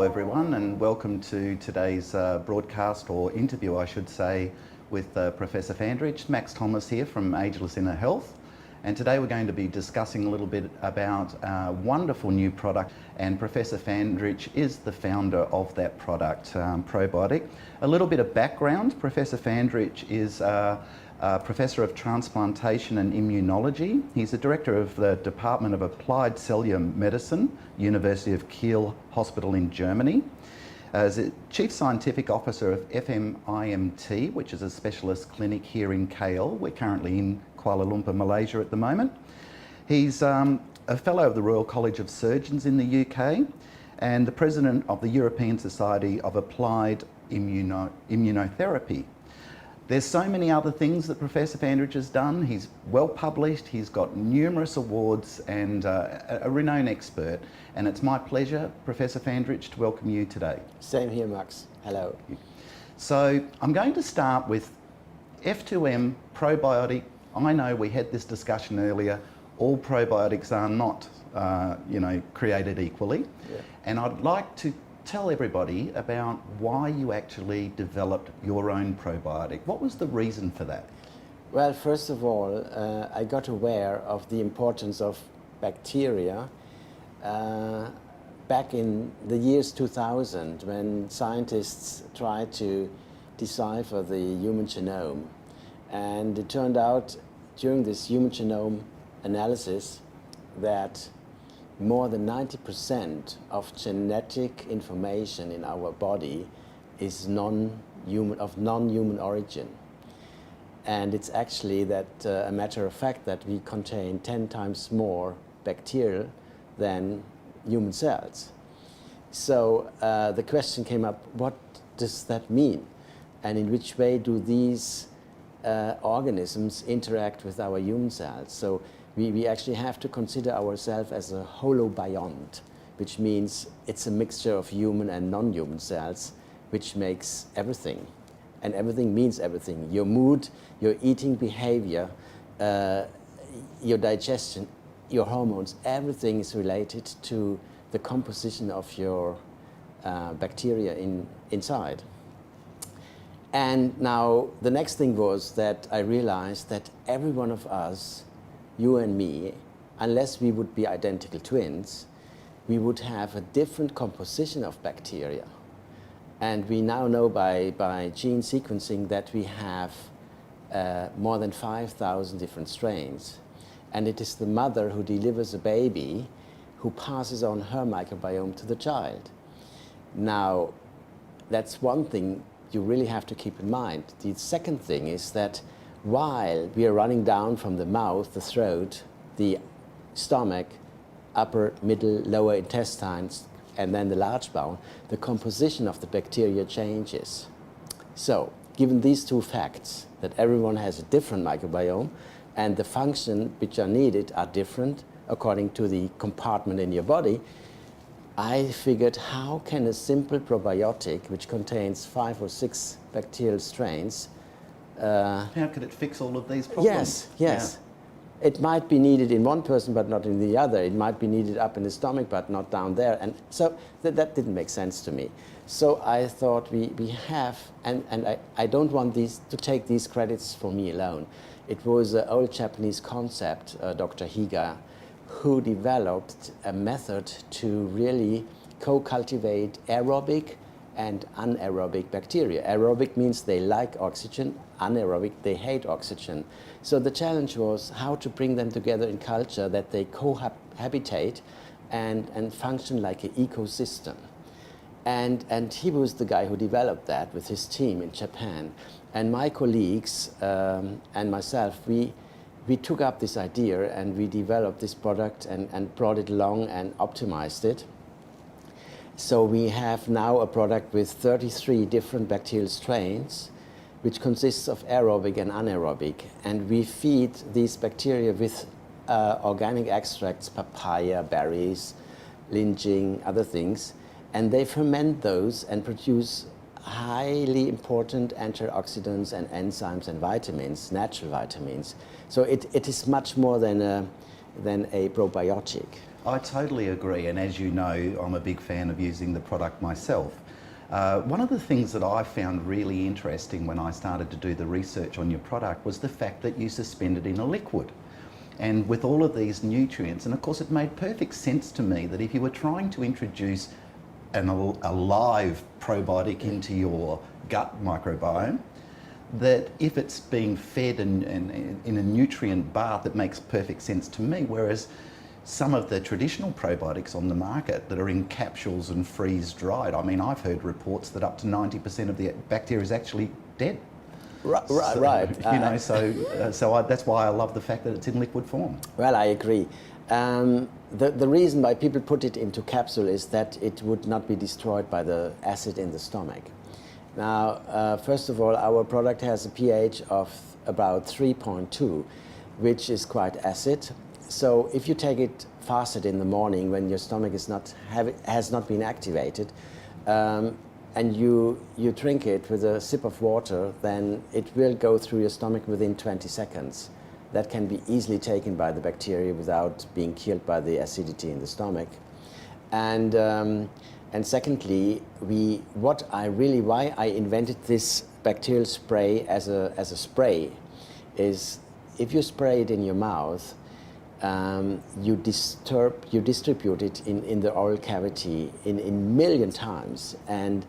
Hello everyone, and welcome to today's broadcast, or interview I should say, with Professor Fändrich. Max Thomas here from Ageless Inner Health, and today we're going to be discussing a little bit about a wonderful new product, and Professor Fändrich is the founder of that product, Probiotic. A little bit of background: Professor Fändrich is Professor of Transplantation and Immunology. He's the Director of the Department of Applied Cellular Medicine, University of Kiel Hospital in Germany. As a Chief Scientific Officer of FMIMT, which is a specialist clinic here in KL. We're currently in Kuala Lumpur, Malaysia at the moment. He's a Fellow of the Royal College of Surgeons in the UK and the President of the European Society of Applied Immunotherapy. There's so many other things that Professor Fändrich has done. He's well published, he's got numerous awards, and a renowned expert. And it's my pleasure, Professor Fändrich, to welcome you today. Same here, Max. Hello. So I'm going to start with F2M probiotic. I know we had this discussion earlier. All probiotics are not, created equally. Yeah. And I'd like to tell everybody about why you actually developed your own probiotic. What was the reason for that? Well, first of all, I got aware of the importance of bacteria back in the years 2000, when scientists tried to decipher the human genome. And it turned out during this human genome analysis that more than 90% of genetic information in our body is of non-human origin. And it's actually a matter of fact that we contain 10 times more bacteria than human cells. So the question came up, what does that mean? And in which way do these organisms interact with our human cells? So we actually have to consider ourselves as a holobiont, which means it's a mixture of human and non-human cells, which makes everything. And everything means everything. Your mood, your eating behavior, your digestion, your hormones, everything is related to the composition of your bacteria inside. And now the next thing was that I realized that every one of us, you and me, unless we would be identical twins, we would have a different composition of bacteria. And we now know by gene sequencing that we have more than 5,000 different strains. And it is the mother who delivers a baby who passes on her microbiome to the child. Now, that's one thing you really have to keep in mind. The second thing is that while we are running down from the mouth, the throat, the stomach, upper, middle, lower intestines, and then the large bowel, the composition of the bacteria changes. So, given these two facts, that everyone has a different microbiome and the functions which are needed are different according to the compartment in your body, I figured, how can a simple probiotic, which contains 5 or 6 bacterial strains, how could it fix all of these problems? Yes. Yeah. It might be needed in one person but not in the other. It might be needed up in the stomach but not down there. And so that didn't make sense to me. So I thought we have, and I don't want to take these credits for me alone. It was an old Japanese concept, Dr. Higa, who developed a method to really co-cultivate aerobic and anaerobic bacteria. Aerobic means they like oxygen, anaerobic, they hate oxygen. So the challenge was how to bring them together in culture that they cohabitate and function like an ecosystem. And he was the guy who developed that with his team in Japan. And my colleagues and myself, we took up this idea and we developed this product and brought it along and optimized it. So we have now a product with 33 different bacterial strains, which consists of aerobic and anaerobic. And we feed these bacteria with organic extracts, papaya, berries, linging, other things. And they ferment those and produce highly important antioxidants and enzymes and vitamins, natural vitamins. So it is much more than a probiotic. I totally agree, and as you know, I'm a big fan of using the product myself. One of the things that I found really interesting when I started to do the research on your product was the fact that you suspend it in a liquid. And with all of these nutrients, and of course it made perfect sense to me that if you were trying to introduce a live probiotic into your gut microbiome, that if it's being fed in a nutrient bath, it makes perfect sense to me. Whereas some of the traditional probiotics on the market that are in capsules and freeze dried, I mean, I've heard reports that up to 90% of the bacteria is actually dead. Right. You know, that's why I love the fact that it's in liquid form. Well, I agree. The reason why people put it into capsule is that it would not be destroyed by the acid in the stomach. Now, first of all, our product has a pH of about 3.2, which is quite acid. So if you take it fasted in the morning when your stomach has not been activated, and you drink it with a sip of water, then it will go through your stomach within 20 seconds. That can be easily taken by the bacteria without being killed by the acidity in the stomach. And secondly, why I invented this bacterial spray as a spray is if you spray it in your mouth, you distribute it in the oral cavity in million times, and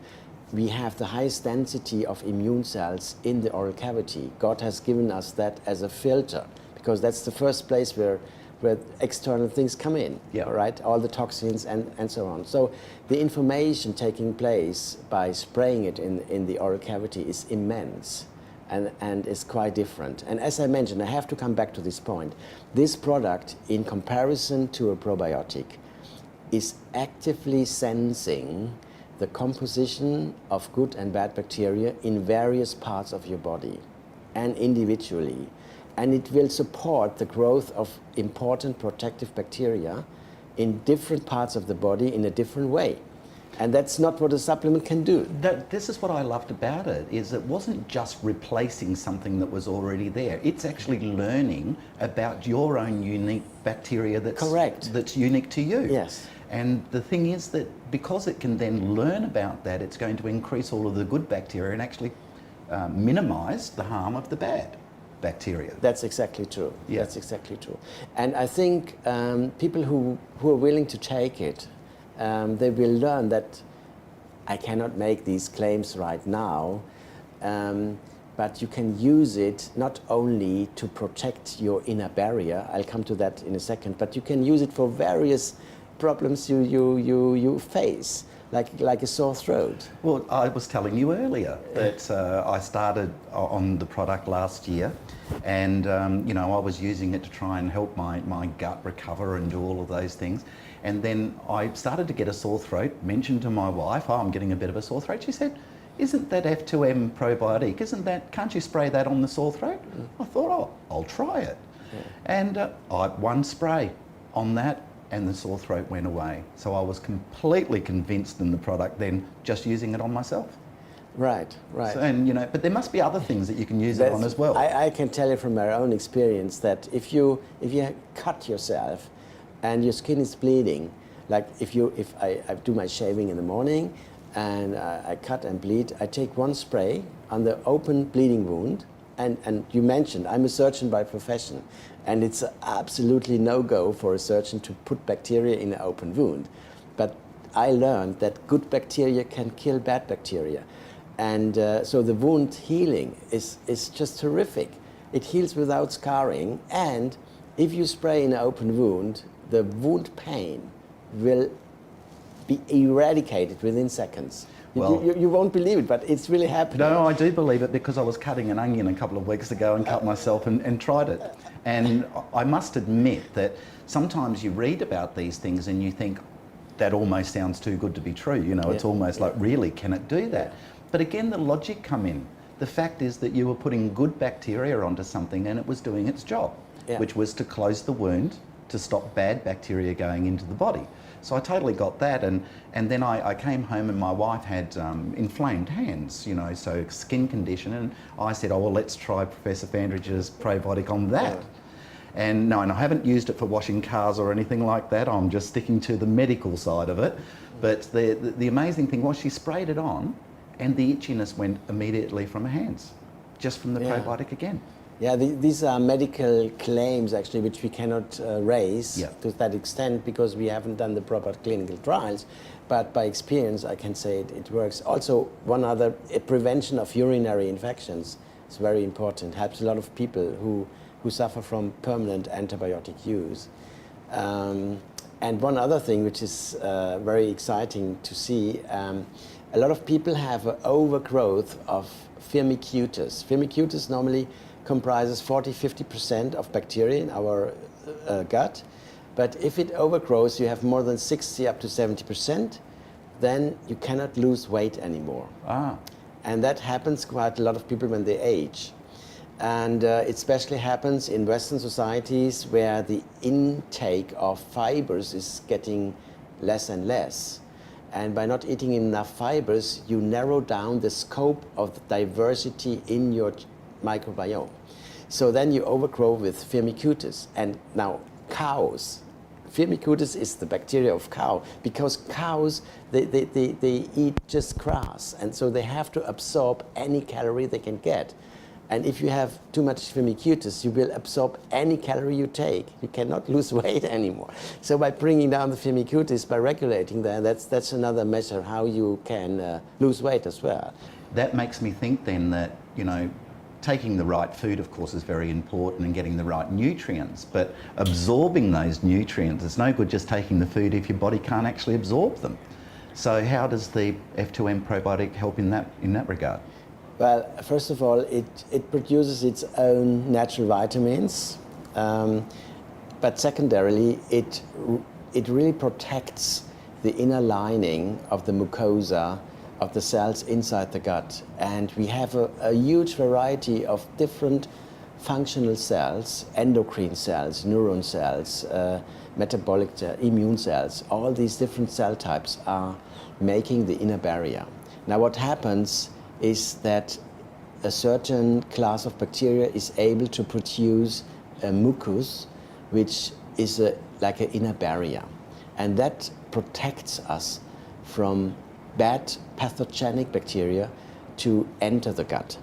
we have the highest density of immune cells in the oral cavity. God has given us that as a filter, because that's the first place where external things come in, right? All the toxins and so on. So the information taking place by spraying it in the oral cavity is immense. And is quite different. And as I mentioned, I have to come back to this point. This product, in comparison to a probiotic, is actively sensing the composition of good and bad bacteria in various parts of your body and individually. And it will support the growth of important protective bacteria in different parts of the body in a different way. And that's not what a supplement can do. This is what I loved about it, is it wasn't just replacing something that was already there. It's actually learning about your own unique bacteria that's unique to you. Yes. And the thing is that because it can then learn about that, it's going to increase all of the good bacteria and actually minimize the harm of the bad bacteria. That's exactly true. Yeah. That's exactly true. And I think people who are willing to take it, they will learn that I cannot make these claims right now, but you can use it not only to protect your inner barrier, I'll come to that in a second, but you can use it for various problems you face, like a sore throat. Well, I was telling you earlier that I started on the product last year, and you know, I was using it to try and help my gut recover and do all of those things. And then I started to get a sore throat, mentioned to my wife, oh, I'm getting a bit of a sore throat. She said, isn't that F2M probiotic, can't you spray that on the sore throat? I thought, oh, I'll try it. Yeah. And one spray on that, and the sore throat went away. So I was completely convinced in the product then, just using it on myself. Right. So, and you know, but there must be other things that you can use it on as well. I can tell you from my own experience that if you cut yourself and your skin is bleeding, like if I do my shaving in the morning and I cut and bleed, I take one spray on the open bleeding wound, and you mentioned I'm a surgeon by profession, and it's absolutely no-go for a surgeon to put bacteria in an open wound. But I learned that good bacteria can kill bad bacteria. And so the wound healing is just terrific. It heals without scarring, and if you spray in an open wound, the wound pain will be eradicated within seconds. Well, you won't believe it, but it's really happening. No, I do believe it, because I was cutting an onion a couple of weeks ago and cut myself and tried it. And I must admit that sometimes you read about these things and you think, that almost sounds too good to be true. You know, it's almost like, really, can it do that? But again, the logic come in. The fact is that you were putting good bacteria onto something and it was doing its job, which was to close the wound, to stop bad bacteria going into the body. So I totally got that, and then I came home and my wife had inflamed hands, you know, so skin condition, and I said, oh, well, let's try Professor Fändrich's probiotic on that. And no, and I haven't used it for washing cars or anything like that. I'm just sticking to the medical side of it. But the amazing thing was she sprayed it on and the itchiness went immediately from her hands, just from the probiotic again. Yeah, these are medical claims actually which we cannot raise to that extent because we haven't done the proper clinical trials. But by experience, I can say it works. Also, one other, prevention of urinary infections is very important. Helps a lot of people who suffer from permanent antibiotic use. And one other thing which is very exciting to see, a lot of people have an overgrowth of Firmicutes. Firmicutes normally comprises 40–50% of bacteria in our gut. But if it overgrows, you have more than 60 up to 70%, then you cannot lose weight anymore. And that happens quite a lot of people when they age. And it especially happens in Western societies where the intake of fibers is getting less and less. And by not eating enough fibers, you narrow down the scope of the diversity in your microbiome. So then you overgrow with Firmicutes. And now cows, Firmicutes is the bacteria of cow, because cows, they eat just grass, and so they have to absorb any calorie they can get. And if you have too much Firmicutes, you will absorb any calorie you take. You cannot lose weight anymore. So by bringing down the Firmicutes, by regulating that, that's another measure how you can lose weight as well. That makes me think then that, you know, taking the right food, of course, is very important and getting the right nutrients, but absorbing those nutrients, it's no good just taking the food if your body can't actually absorb them. So how does the F2M probiotic help in that regard? Well, first of all, it produces its own natural vitamins, but secondarily, it really protects the inner lining of the mucosa of the cells inside the gut. And we have a huge variety of different functional cells, endocrine cells, neuron cells, metabolic immune cells. All these different cell types are making the inner barrier. Now what happens is that a certain class of bacteria is able to produce a mucus, which is like an inner barrier. And that protects us from bad pathogenic bacteria to enter the gut.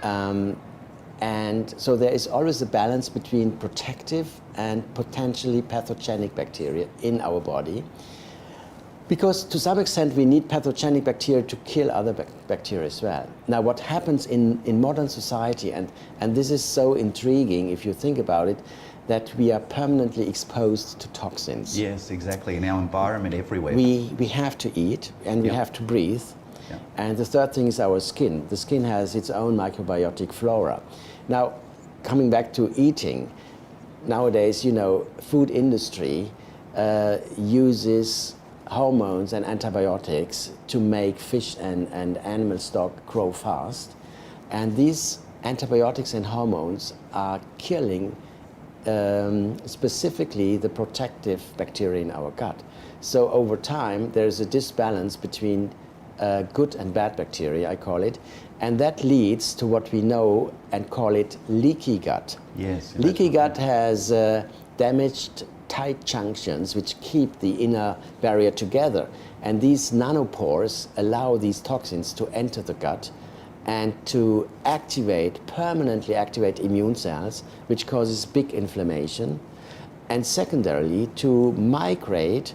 And so there is always a balance between protective and potentially pathogenic bacteria in our body. Because to some extent we need pathogenic bacteria to kill other bacteria as well. Now what happens in modern society, and this is so intriguing if you think about it, that we are permanently exposed to toxins. Yes, exactly, in our environment everywhere. We have to eat and we have to breathe. And the third thing is our skin. The skin has its own microbiotic flora. Now, coming back to eating, nowadays, you know, food industry uses hormones and antibiotics to make fish and animal stock grow fast. And these antibiotics and hormones are killing specifically the protective bacteria in our gut. So over time, there's a disbalance between good and bad bacteria, I call it, and that leads to what we know and call it leaky gut. Yes. Leaky gut has damaged tight junctions which keep the inner barrier together, and these nanopores allow these toxins to enter the gut and to permanently activate immune cells, which causes big inflammation, and secondarily to migrate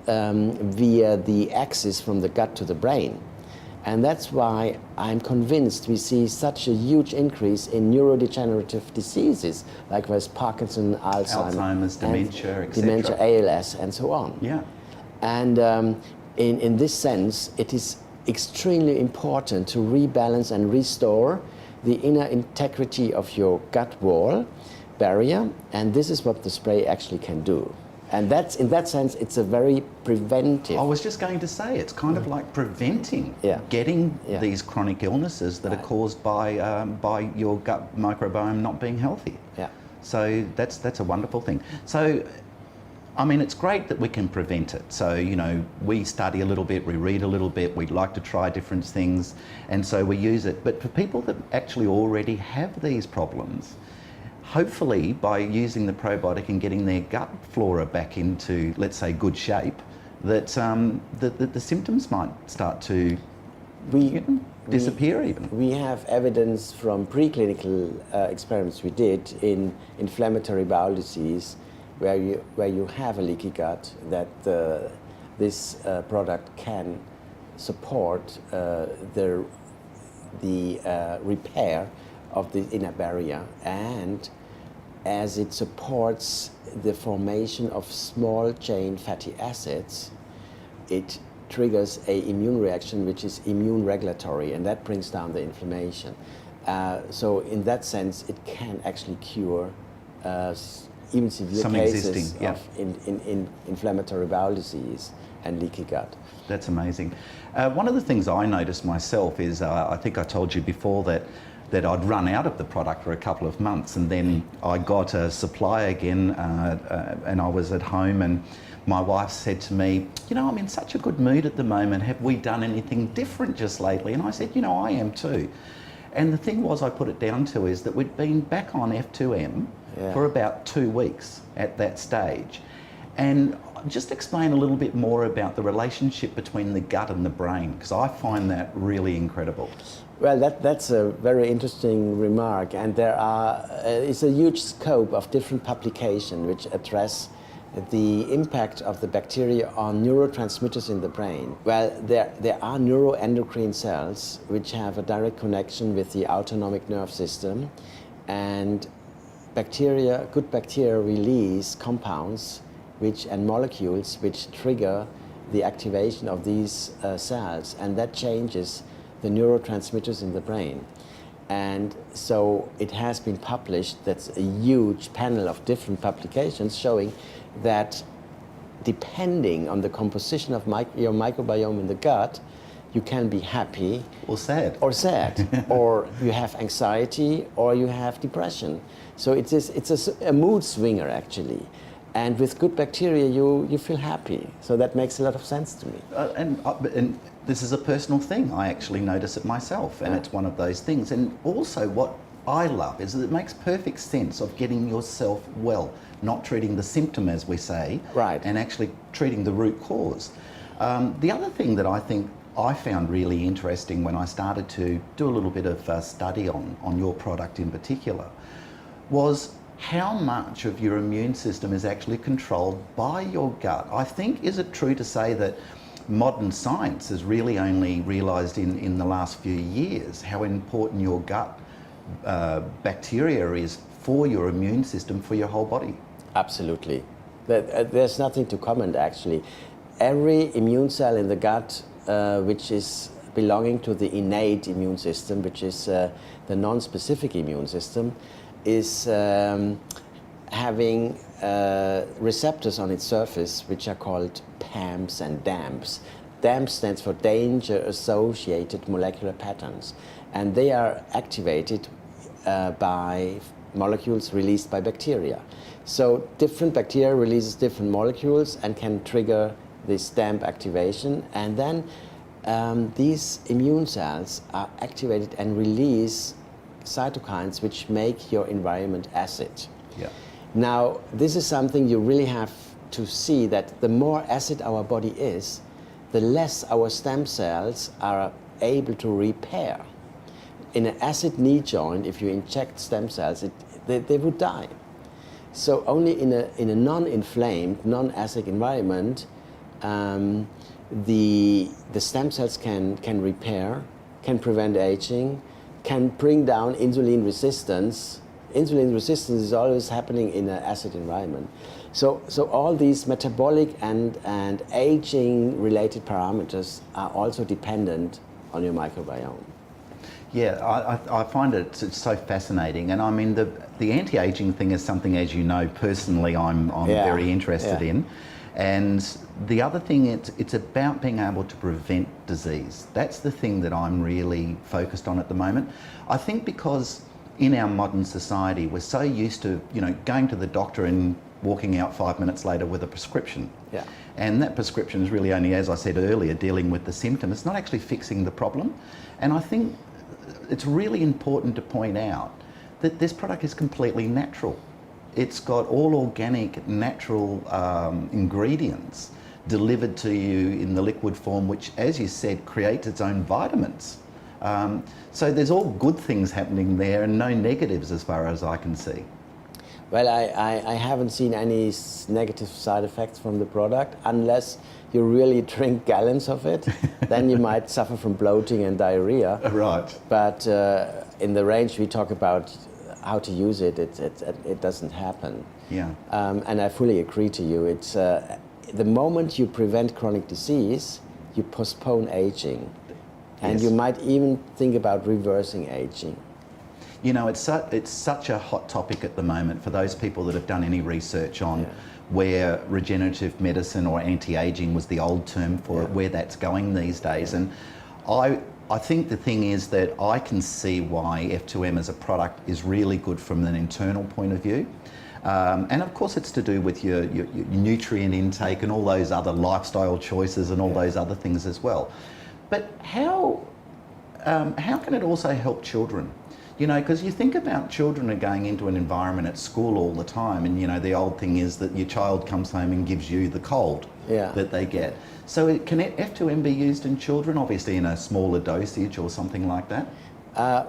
via the axis from the gut to the brain. And that's why I'm convinced we see such a huge increase in neurodegenerative diseases, like Parkinson, Alzheimer's, dementia, etc. Dementia, ALS, and so on. Yeah. And in this sense, it is extremely important to rebalance and restore the inner integrity of your gut wall barrier, and this is what the spray actually can do. And that's, in that sense, it's a very preventive. I was just going to say, it's kind of like preventing getting these chronic illnesses that are caused by your gut microbiome not being healthy. Yeah. So that's a wonderful thing. So, I mean, it's great that we can prevent it. So, you know, we study a little bit, we read a little bit, we like to try different things, and so we use it. But for people that actually already have these problems, hopefully by using the probiotic and getting their gut flora back into, let's say, good shape, that the symptoms might start to disappear even. We have evidence from preclinical experiments we did in inflammatory bowel disease where you have a leaky gut that this product can support the repair of the inner barrier, and as it supports the formation of small chain fatty acids, it triggers an immune reaction which is immune regulatory, and that brings down the inflammation. So in that sense, it can actually cure even severe cases of inflammatory bowel disease and leaky gut. That's amazing. One of the things I noticed myself is, I think I told you before that I'd run out of the product for a couple of months, and then I got a supply again, and I was at home, and my wife said to me, you know, I'm in such a good mood at the moment, have we done anything different just lately? And I said, you know, I am too. And the thing was, I put it down to is that we'd been back on F2M for about 2 weeks at that stage. And just explain a little bit more about the relationship between the gut and the brain, because I find that really incredible. Well, that's a very interesting remark, and there is a huge scope of different publications which address the impact of the bacteria on neurotransmitters in the brain. Well, there are neuroendocrine cells which have a direct connection with the autonomic nerve system, and good bacteria release compounds and molecules which trigger the activation of these cells, and that changes the neurotransmitters in the brain. And so it has been published, that's a huge panel of different publications showing that depending on the composition of your microbiome in the gut, you can be happy or sad, or you have anxiety, or you have depression. So it's a mood swinger actually. And with good bacteria, you feel happy. So that makes a lot of sense to me. And this is a personal thing. I actually notice it myself, and it's one of those things. And also what I love is that it makes perfect sense of getting yourself well, not treating the symptom, as we say, and actually treating the root cause. The other thing that I think I found really interesting when I started to do a little bit of study on your product in particular was how much of your immune system is actually controlled by your gut. I think, is it true to say that modern science has really only realised in the last few years how important your gut bacteria is for your immune system, for your whole body? Absolutely. There's nothing to comment actually. Every immune cell in the gut which is belonging to the innate immune system, which is the non-specific immune system, is having receptors on its surface which are called PAMs and DAMPs. DAMPs stands for danger associated molecular patterns, and they are activated by molecules released by bacteria. So different bacteria releases different molecules and can trigger this DAMP activation, and then these immune cells are activated and release cytokines which make your environment acid. Now, this is something you really have to see, that the more acid our body is, the less our stem cells are able to repair. In an acid knee joint, if you inject stem cells, they would die. So only in a non-inflamed, non-acid environment, the stem cells can repair, can prevent aging, can bring down insulin resistance. Insulin resistance is always happening in an acid environment. So all these metabolic and aging related parameters are also dependent on your microbiome. Yeah, I find it's so fascinating, and I mean the anti-aging thing is something, as you know, personally I'm very interested in. And the other thing, it's about being able to prevent disease. That's the thing that I'm really focused on at the moment. I think because in our modern society we're so used to, you know, going to the doctor and walking out 5 minutes later with a prescription. And that prescription is really only, as I said earlier, dealing with the symptom. It's not actually fixing the problem. And I think it's really important to point out that this product is completely natural. It's got all organic, natural ingredients delivered to you in the liquid form, which, as you said, creates its own vitamins. So there's all good things happening there and no negatives as far as I can see. Well, I haven't seen any negative side effects from the product unless you really drink gallons of it. Then you might suffer from bloating and diarrhea. Right. But in the range we talk about how to use it, it doesn't happen. Yeah. And I fully agree to you. It's the moment you prevent chronic disease, you postpone aging. And Yes. you might even think about reversing aging. You know, it's such a hot topic at the moment for those people that have done any research on where regenerative medicine or anti-aging was the old term for it, where that's going these days. And I think the thing is that I can see why F2M as a product is really good from an internal point of view. And of course it's to do with your nutrient intake and all those other lifestyle choices and all those other things as well. But how can it also help children? You know, because you think about children are going into an environment at school all the time, and you know the old thing is that your child comes home and gives you the cold that they get. So can F2M be used in children, obviously in a smaller dosage or something like that?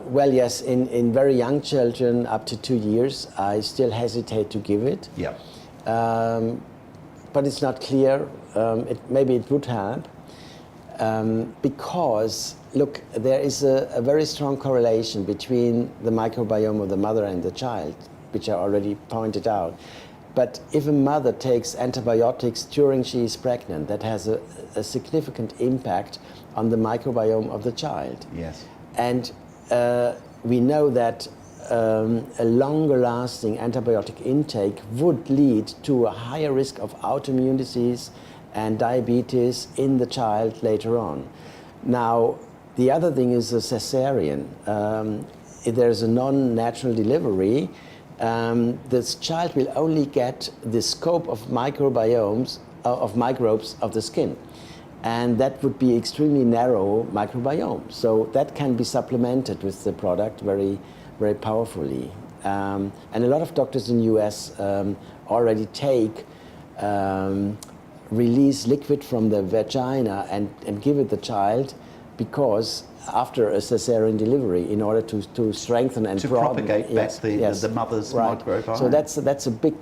Well, yes, in very young children up to 2 years, I still hesitate to give it. Yeah. But it's not clear. Maybe it would help. Because, look, there is a very strong correlation between the microbiome of the mother and the child, which I already pointed out. But if a mother takes antibiotics during she is pregnant, that has a significant impact on the microbiome of the child. Yes. And we know that a longer lasting antibiotic intake would lead to a higher risk of autoimmune disease and diabetes in the child later on. Now, the other thing is a cesarean. If there's a non-natural delivery, this child will only get the scope of microbiomes, of microbes of the skin. And that would be extremely narrow microbiome. So that can be supplemented with the product very, very powerfully. And a lot of doctors in the US already take release liquid from the vagina and give it the child, because after a cesarean delivery, in order to strengthen and propagate back the mother's microbiome. So that's a big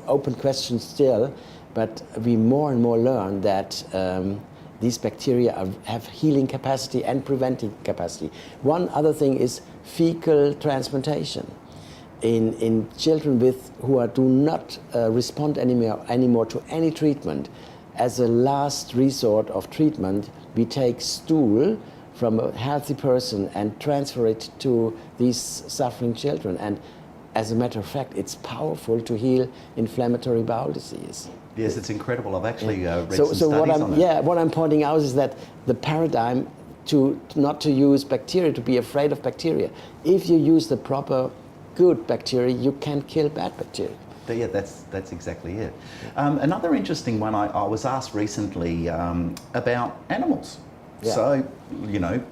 open question still, but we more and more learn that these bacteria have healing capacity and preventing capacity. One other thing is fecal transplantation. In children who do not respond anymore to any treatment, as a last resort of treatment, we take stool from a healthy person and transfer it to these suffering children. And as a matter of fact, it's powerful to heal inflammatory bowel disease. Yes, it's incredible. I've actually read some studies on it. Yeah, what I'm pointing out is that the paradigm not to use bacteria, to be afraid of bacteria. If you use the proper good bacteria, you can kill bad bacteria. Yeah, that's exactly it. Another interesting one, I was asked recently about animals. Yeah. So, you know,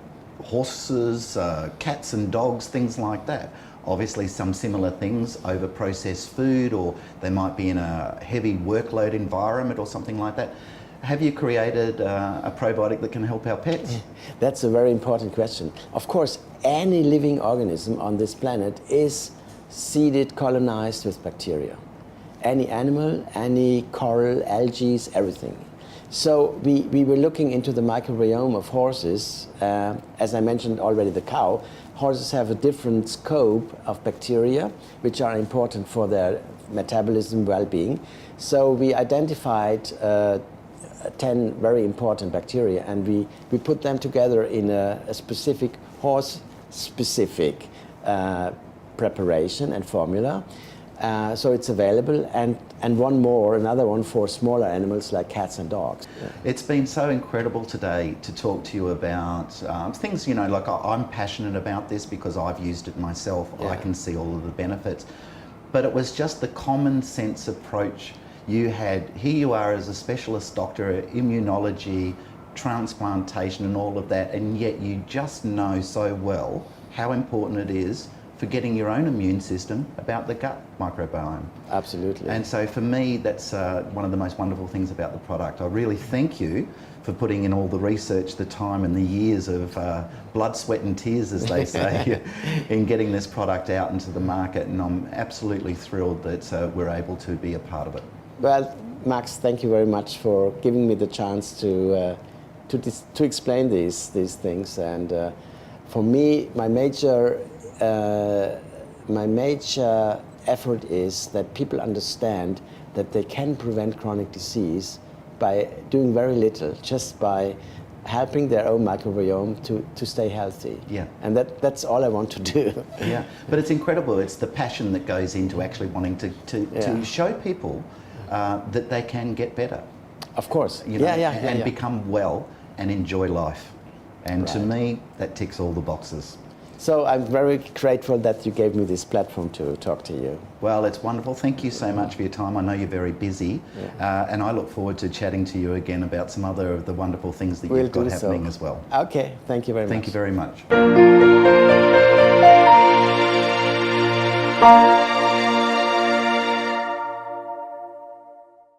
horses, cats and dogs, things like that. Obviously some similar things over processed food, or they might be in a heavy workload environment or something like that. Have you created a probiotic that can help our pets? That's a very important question. Of course, any living organism on this planet is seeded, colonized with bacteria. Any animal, any coral, algae, everything. So we were looking into the microbiome of horses. As I mentioned already, the cow. Horses have a different scope of bacteria, which are important for their metabolism, well-being. So we identified 10 very important bacteria, and we put them together in a specific horse-specific preparation and formula. So it's available, and another one for smaller animals like cats and dogs. Yeah. It's been so incredible today to talk to you about things, you know, like I'm passionate about this because I've used it myself. Yeah. I can see all of the benefits. But it was just the common sense approach you had. Here you are as a specialist doctor, immunology, transplantation and all of that, and yet you just know so well how important it is for getting your own immune system about the gut microbiome. Absolutely. And so for me, that's one of the most wonderful things about the product. I really thank you for putting in all the research, the time and the years of blood, sweat and tears, as they say, in getting this product out into the market. And I'm absolutely thrilled that we're able to be a part of it. Well, Max, thank you very much for giving me the chance to explain these things. And for me, my major effort is that people understand that they can prevent chronic disease by doing very little, just by helping their own microbiome to stay healthy. Yeah. And that's all I want to do. Yeah, but it's incredible. It's the passion that goes into actually wanting to show people that they can get better. Of course. You know, and yeah. become well and enjoy life. And to me, that ticks all the boxes. So I'm very grateful that you gave me this platform to talk to you. Well, it's wonderful. Thank you so much for your time. I know you're very busy, and I look forward to chatting to you again about some other of the wonderful things that you've got happening as well. Okay, thank you very much. Thank you very much.